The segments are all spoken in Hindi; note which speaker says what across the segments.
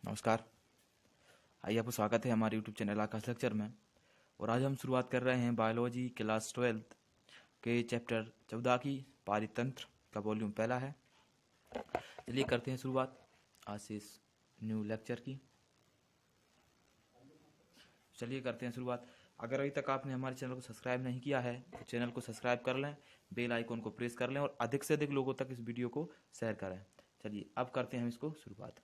Speaker 1: नमस्कार। आइए, आपको स्वागत है हमारे यूट्यूब चैनल आकाश लेक्चर में। और आज हम शुरुआत कर रहे हैं बायोलॉजी क्लास 12 के चैप्टर 14 की पारितंत्र का वॉल्यूम पहला है। चलिए करते हैं शुरुआत आज से इस न्यू लेक्चर की। चलिए करते हैं शुरुआत। अगर अभी तक आपने हमारे चैनल को सब्सक्राइब नहीं किया है तो चैनल को सब्सक्राइब कर लें, बेल आइकन को प्रेस कर लें और अधिक से अधिक लोगों तक इस वीडियो को शेयर करें। चलिए अब करते हैं हम इसको शुरुआत।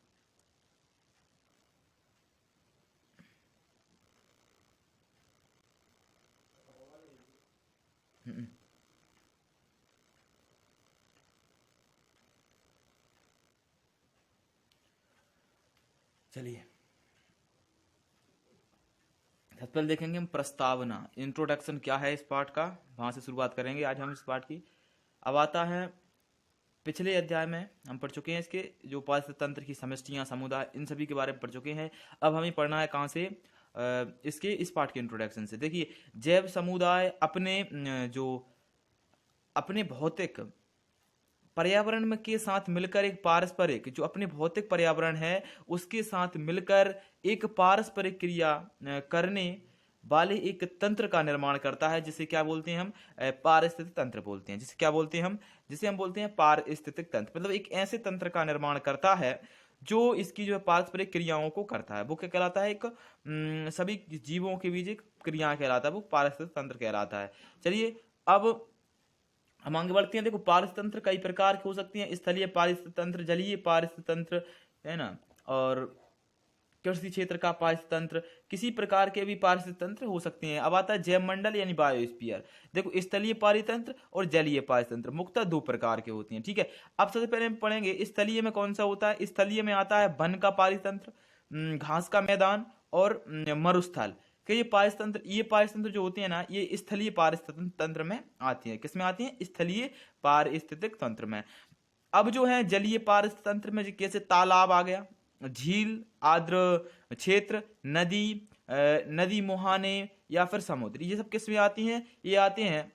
Speaker 1: चलिए सबसे पहले देखेंगे हम प्रस्तावना, इंट्रोडक्शन क्या है इस पार्ट का, वहां से शुरुआत करेंगे आज हम इस पार्ट की। अब आता है, पिछले अध्याय में हम पढ़ चुके हैं इसके जो पारिस्थितिक तंत्र की समष्टियां, समुदाय, इन सभी के बारे में पढ़ चुके हैं। अब हमें पढ़ना है कहाँ से, इसके इस पार्ट के इंट्रोडक्शन से। देखिए, जैव समुदाय अपने भौतिक पर्यावरण में के साथ मिलकर एक पारस्परिक, जो अपने भौतिक पर्यावरण है उसके साथ मिलकर एक पारस्परिक क्रिया करने वाले एक तंत्र का निर्माण करता है, जिसे क्या बोलते हैं हम, पारिस्थितिक तंत्र बोलते हैं। जिसे हम बोलते हैं पारिस्थितिक तंत्र। मतलब एक ऐसे तंत्र का निर्माण करता है जो इसकी जो है पारस्परिक क्रियाओं को करता है। वो क्या कहलाता है, एक सभी जीवों के बीच एक क्रिया कहलाता है, वो पारिस्थितिक तंत्र कहलाता है। चलिए अब हम आगे बढ़ते हैं। देखो, पारिस्थितिक तंत्र कई प्रकार के हो सकते हैं, स्थलीय पारिस्थितिक तंत्र, जलीय पारिस्थितिक तंत्र, है ना, और कृषि क्षेत्र का पारिस्थितिक तंत्र, किसी प्रकार के भी पारिस्थितिक तंत्र हो सकते हैं। अब आता है जैव मंडल यानी बायोस्फीयर। देखो, स्थलीय पारितंत्र और जलीय पारितंत्र मुख्यतः दो प्रकार के होते हैं। ठीक है, अब सबसे पहले हम पढ़ेंगे स्थलीय में कौन सा होता है। स्थलीय में आता है वन का पारितंत्र, घास का मैदान और मरुस्थल कि ये पारिस्थितिक जो होते हैं ना, ये स्थलीय पारिस्थितिक तंत्र में आती है। किस में आती है? स्थलीय पारिस्थितिक तंत्र में। अब जो है जलीय पारिस्थितिक तंत्र में कैसे तालाब आ गया, झील, आर्द्र क्षेत्र, नदी मुहाने या फिर समुद्र, ये सब किस में आती हैं? ये आते हैं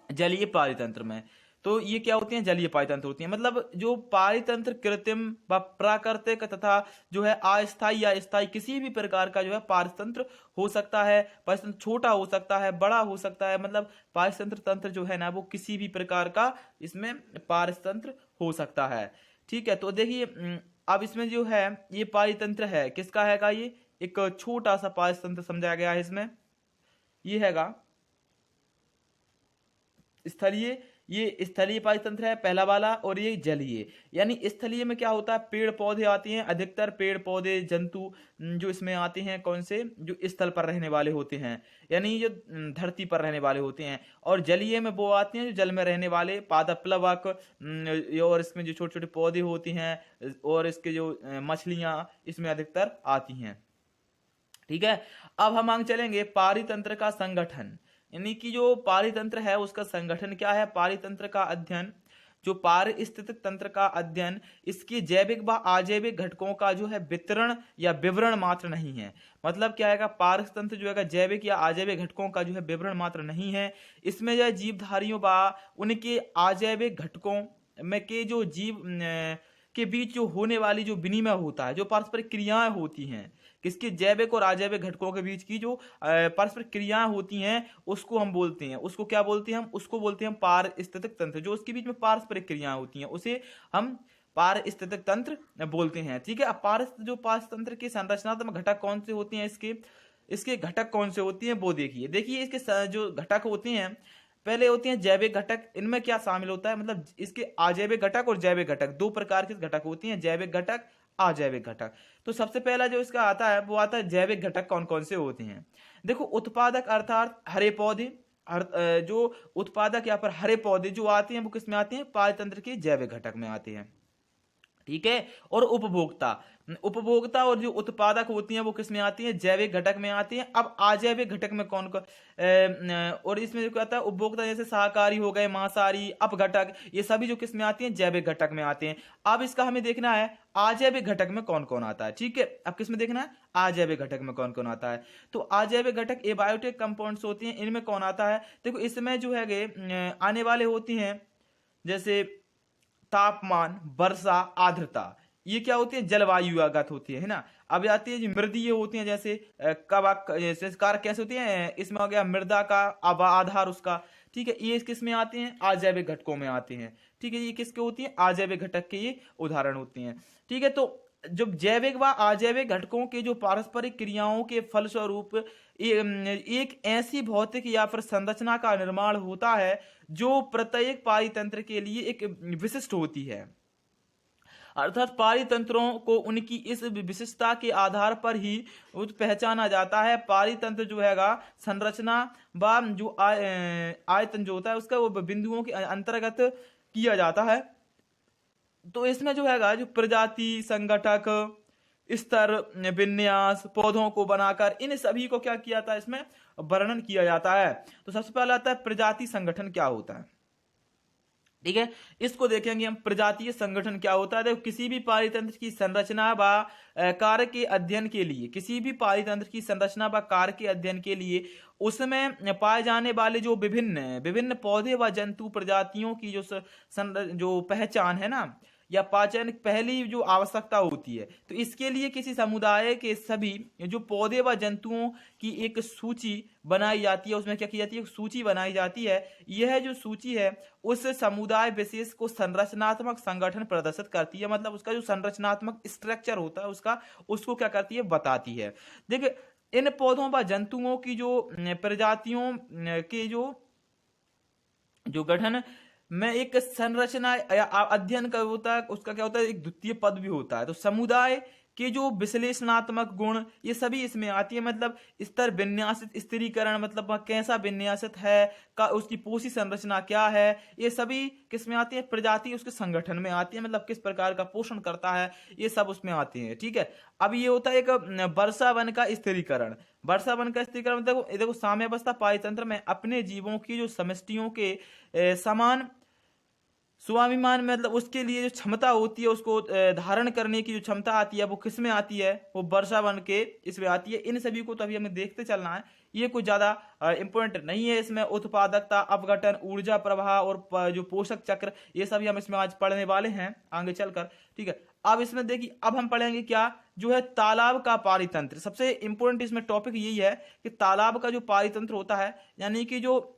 Speaker 1: जलीय पारितंत्र में। तो ये क्या होती हैं? जलीय पारितंत्र होती हैं। मतलब जो पारितंत्र कृत्रिम व प्राकृतिक तथा जो है अस्थायी या स्थायी किसी भी प्रकार का जो है पारितंत्र हो सकता है। पारितंत्र छोटा हो सकता है, बड़ा हो सकता है। मतलब पारितंत्र तंत्र जो है ना, वो किसी भी प्रकार का इसमें पारितंत्र हो सकता है। ठीक है, तो देखिए अब इसमें जो है ये पारितंत्र है, किसका हैगा? ये एक छोटा सा पारितंत्र समझाया गया है इसमें। ये हैगा स्थलीय, ये स्थलीय पारितंत्र है पहला वाला, और ये जलीय। यानी स्थलीय में क्या होता है, पेड़ पौधे आते हैं, अधिकतर पेड़ पौधे जंतु जो इसमें आते हैं, कौन से? जो स्थल पर रहने वाले होते हैं, यानी जो धरती पर रहने वाले होते हैं। और जलीय में वो आते हैं जो जल में रहने वाले, पादप प्लवक, और इसमें जो छोटे छोटे पौधे होते हैं, और इसके जो मछलियां इसमें अधिकतर आती हैं। ठीक है, अब हम आगे चलेंगे पारितंत्र का संगठन, यानी कि जो पारितंत्र है उसका संगठन क्या है। पारितंत्र का अध्ययन, जो पारिस्थितिक तंत्र का अध्ययन, इसके जैविक व अजैविक घटकों का जो है वितरण या विवरण मात्र नहीं है। मतलब क्या है, पारिस्थितिक तंत्र जो है जैविक या अजैविक घटकों का जो है विवरण मात्र नहीं है। इसमें जो है जीवधारियों व उनके अजैविक घटकों में के जो जीव के बीच जो होने वाली जो विनिमय होता है, जो पारस्परिक क्रियाएं होती हैं, किसके? जैविक और अजैविक घटकों के बीच की जो पारस्परिक क्रियाएं होती हैं, उसको हम बोलते हैं, उसको क्या बोलते हैं हम? उसको बोलते हैं पारिस्थितिक तंत्र। जो उसके बीच में पारस्परिक क्रियाएं होती हैं उसे हम पारिस्थितिक तंत्र बोलते हैं। ठीक है, अब पारिस्थितिक तंत्र के संरचनात्मक घटक कौन से होते हैं, इसके घटक कौन से होते हैं वो देखिए इसके जो घटक होते हैं, पहले होते हैं जैविक घटक। इनमें क्या शामिल होता है, मतलब इसके अजैविक घटक और जैविक घटक, दो प्रकार के घटक होते हैं, जैविक घटक, अजैविक घटक। तो सबसे पहला जो इसका आता है वो आता है जैविक घटक कौन कौन से होते हैं। देखो, उत्पादक अर्थात हरे पौधे, जो उत्पादक या पर हरे पौधे जो आते हैं वो किस में आते हैं? पारितंत्र के जैविक घटक में आते हैं। ठीक है, और उपभोक्ता और जो उत्पादक होती हैं वो किस में आती हैं? जैविक घटक में आती हैं। अब अजैविक घटक में कौन कौन, और इसमें जो कहता है उपभोक्ता जैसे शाकाहारी हो गए, मांसाहारी, अपघटक, ये सभी जो किस में आती हैं? जैविक घटक में आते हैं। अब इसका हमें देखना है अजैविक घटक में कौन कौन आता है। ठीक है, अब किस में देखना है? अजैविक घटक में कौन कौन आता है। तो अजैविक घटक एबायोटिक कंपाउंड्स होती हैं, इनमें कौन आता है? देखो, इसमें जो है आने वाले होती हैं जैसे तापमान, वर्षा, आर्द्रता, ये क्या होती है, जलवायुगत होती है ना। अब आती है जो मृदीय होती हैं, जैसे कवक, जैसे कारक कैसे होती हैं, इसमें हो गया मृदा का आधार उसका, ठीक है, ये किस में आते हैं, अजैविक घटकों में आते हैं, ठीक है, ये किसके होती है, अजैविक घटक के ये उदाहरण होते हैं, ठीक है। तो जब जैविक व अजैविक घटकों के जो पारस्परिक क्रियाओं के फलस्वरूप एक ऐसी भौतिक या फिर संरचना का निर्माण होता है जो प्रत्येक पारितंत्र के लिए एक विशिष्ट होती है, अर्थात पारितंत्रों को उनकी इस विशिष्टता के आधार पर ही पहचाना जाता है। पारितंत्र जो हैगा संरचना व जो आयतन जो होता है उसका वो बिंदुओं के अंतर्गत किया जाता है। तो इसमें जो हैगा जो प्रजाति, संगठक, स्तर, विन्यास, पौधों को बनाकर इन सभी को क्या किया जाता है, इसमें वर्णन किया जाता है। तो सबसे पहले आता है प्रजाति संगठन क्या होता है, ठीक है, इसको देखेंगे हम। प्रजातीय संगठन क्या होता है, देखो किसी भी पारितंत्र की संरचना व कार्य के अध्ययन के लिए, किसी भी पारितंत्र की संरचना व कार्य के अध्ययन के लिए उसमें पाए जाने वाले जो विभिन्न विभिन्न पौधे व जंतु प्रजातियों की जो पहचान है ना, या पाचन पहली जो आवश्यकता होती है, तो इसके लिए किसी समुदाय के सभी जो पौधे व जंतुओं की एक सूची बनाई जाती है। उसमें क्या की जाती है, सूची बनाई जाती है। यह जो सूची है उस समुदाय विशेष को संरचनात्मक संगठन प्रदर्शित करती है, मतलब उसका जो संरचनात्मक स्ट्रक्चर होता है उसको क्या करती है, बताती है। देखिए इन पौधों व जंतुओं की जो प्रजातियों के जो गठन में एक संरचना या अध्ययन का होता है, उसका क्या होता है, एक द्वितीय पद भी होता है। तो समुदाय के जो विश्लेषणात्मक गुण ये सभी इसमें आती है, मतलब स्तर, विन्यासित, स्थिरीकरण, मतलब वह कैसा विन्यासित है, का उसकी पोषी संरचना क्या है, ये सभी किस में आती है, प्रजाति उसके संगठन में आती है, मतलब किस प्रकार का पोषण करता है, ये सब उसमें आते हैं, ठीक है। अब ये होता है एक वर्षा वन का स्थिरीकरण। वर्षा वन का स्थिरीकरण देखो साम्यावस्था पारितंत्र में अपने जीवों की जो समष्टियों के समान स्वाभिमान, मतलब उसके लिए जो क्षमता होती है, उसको धारण करने की जो क्षमता आती है, वो किस में आती है, वो वर्षावन के इसमें आती है। इन सभी को तो अभी हमें देखते चलना है, ये कुछ ज्यादा इंपॉर्टेंट नहीं है। इसमें उत्पादकता, अपघटन, ऊर्जा प्रवाह और जो पोषक चक्र, ये सभी हम इसमें आज पढ़ने वाले हैं आगे चलकर, ठीक है। अब इसमें देखिए, अब हम पढ़ेंगे क्या, जो है तालाब का पारितंत्र। सबसे इंपॉर्टेंट इसमें टॉपिक यही है कि तालाब का जो पारितंत्र होता है, यानी कि जो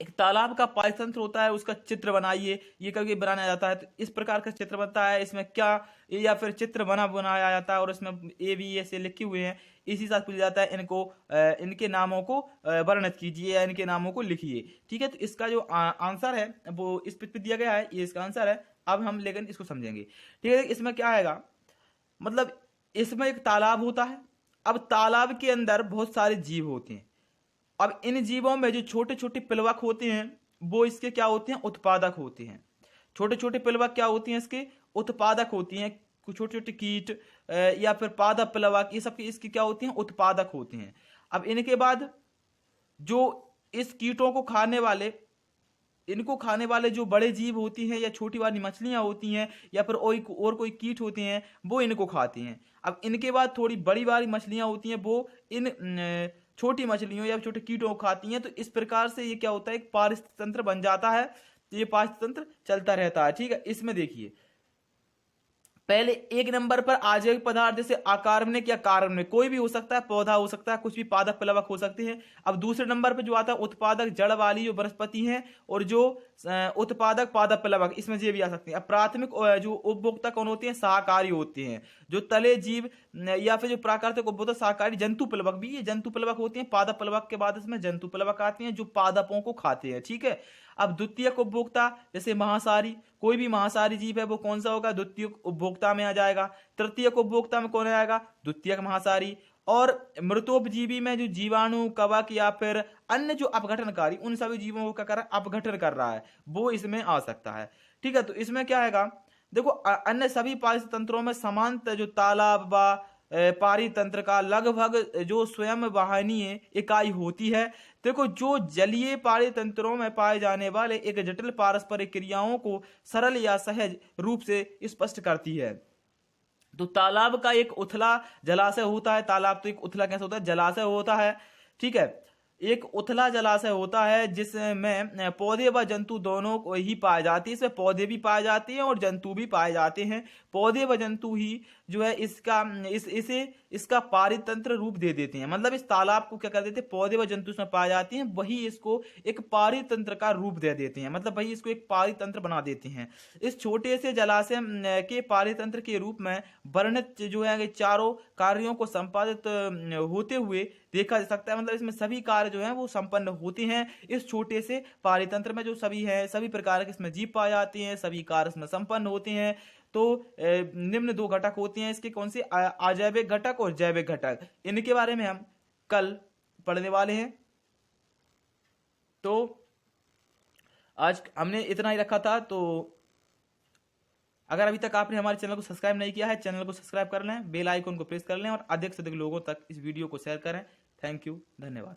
Speaker 1: एक तालाब का पारितंत्र होता है, उसका चित्र बनाइए, ये करके बनाया जाता है। तो इस प्रकार का चित्र बनता है, इसमें क्या या फिर चित्र बनाया जाता है, और इसमें A B ऐसे लिखे हुए हैं, इसी साथ पूछा जाता है इनको इनके नामों को वर्णित कीजिए या इनके नामों को लिखिए, ठीक है। तो इसका जो आंसर है वो इस पे दिया गया है, ये इसका आंसर है। अब हम लेकिन इसको समझेंगे, ठीक है। इसमें क्या आएगा, मतलब इसमें एक तालाब होता है। अब तालाब के अंदर बहुत सारे जीव होते हैं। अब इन जीवों में जो छोटे छोटे प्लवक होते हैं वो इसके क्या होते हैं, उत्पादक होते हैं। छोटे छोटे प्लवक क्या होती हैं, इसके उत्पादक होती हैं। कुछ छोटे छोटे कीट या फिर पादप प्लवक, ये सब इसके क्या होती हैं, उत्पादक होते हैं। अब इनके बाद जो इस कीटों को खाने वाले, इनको खाने वाले जो बड़े जीव होती हैं या छोटी वाली मछलियां होती हैं या फिर और कोई कीट होते हैं, वो इनको खाते हैं। अब इनके बाद थोड़ी बड़ी वाली मछलियां होती हैं, वो इन छोटी मछलियों या छोटे कीटों को खाती हैं। तो इस प्रकार से ये क्या होता है, एक पारिस्थितिक तंत्र बन जाता है। तो ये पारिस्थितिक तंत्र चलता रहता है, ठीक है। इसमें देखिए पहले एक नंबर पर अजैविक पदार्थ, जैसे अकार्बनिक या कार्बनिक, कोई भी हो सकता है, पौधा हो सकता है, कुछ भी पादप प्लवक हो सकते हैं। अब दूसरे नंबर पर जो आता है उत्पादक, जड़ वाली जो वनस्पति है, और जो उत्पादक पादप प्लवक, इसमें ये भी आ सकते हैं। अब प्राथमिक जो उपभोक्ता कौन होते हैं, शाकाहारी होते हैं। जो तले जीव या फिर जो प्राकृतिक उपभोक्ता शाकाहारी, जंतु प्लवक भी, ये जंतु प्लवक होते हैं। पादप प्लवक के बाद इसमें जंतु प्लवक आते हैं जो पादपों को खाते हैं, ठीक है। अब द्वितीयक उपभोक्ता, जैसे मांसाहारी, कोई भी मांसाहारी जीव है वो कौन सा होगा, द्वितीयक उपभोक्ता में आ जाएगा। तृतीयक उपभोक्ता में कौन आएगा, द्वितीयक मांसाहारी। और मृतोपजीवी में जो जीवाणु, कवक या फिर अन्य जो अपघटनकारी, उन सभी जीवों को क्या कर रहा है, अपघटन कर रहा है, वो इसमें आ सकता है, ठीक है। तो इसमें क्या आएगा, देखो अन्य सभी पारिस्थितिक तंत्रों में समानतः जो तालाब व पारितंत्र का लगभग जो स्वयं वाहनीय इकाई होती है। देखो जो जलीय पारितंत्रों में पाए जाने वाले एक जटिल पारस्परिक क्रियाओं को सरल या सहज रूप से स्पष्ट करती है। तो तालाब का एक उथला जलाशय होता है, तालाब तो एक उथला कैसे होता है, जलाशय होता है, ठीक है। एक उथला जलाशय होता है जिसमें पौधे व जंतु दोनों को ही पाए जाते हैं। इसमें पौधे भी पाए जाते हैं और जंतु भी पाए जाते हैं। पौधे व जंतु ही जो है इसका पारितंत्र रूप दे देते हैं। मतलब इस तालाब को क्या कर देते हैं, पौधे व जंतु इसमें पाए जाते हैं, वही इसको एक पारितंत्र का रूप दे देते हैं। मतलब वही इसको एक पारितंत्र बना देते हैं। इस छोटे से जलाशय के पारितंत्र के रूप में वर्णित जो है चारों कार्यों को संपादित होते हुए देखा जा सकता है। मतलब इसमें सभी कार्य जो हैं वो संपन्न होते हैं इस छोटे से पारितंत्र में। जो सभी है, सभी प्रकार के इसमें जीव पाए जाते हैं, सभी कार्य इसमें संपन्न होते हैं। तो निम्न दो घटक होते हैं इसके, कौन से, अजैविक घटक और जैविक घटक। इनके बारे में हम कल पढ़ने वाले हैं। तो आज हमने इतना ही रखा था। तो अगर अभी तक आपने हमारे चैनल को सब्सक्राइब नहीं किया है, चैनल को सब्सक्राइब कर लें, बेल आइकन को प्रेस कर लें और अधिक से अधिक लोगों तक इस वीडियो को शेयर करें। थैंक यू, धन्यवाद।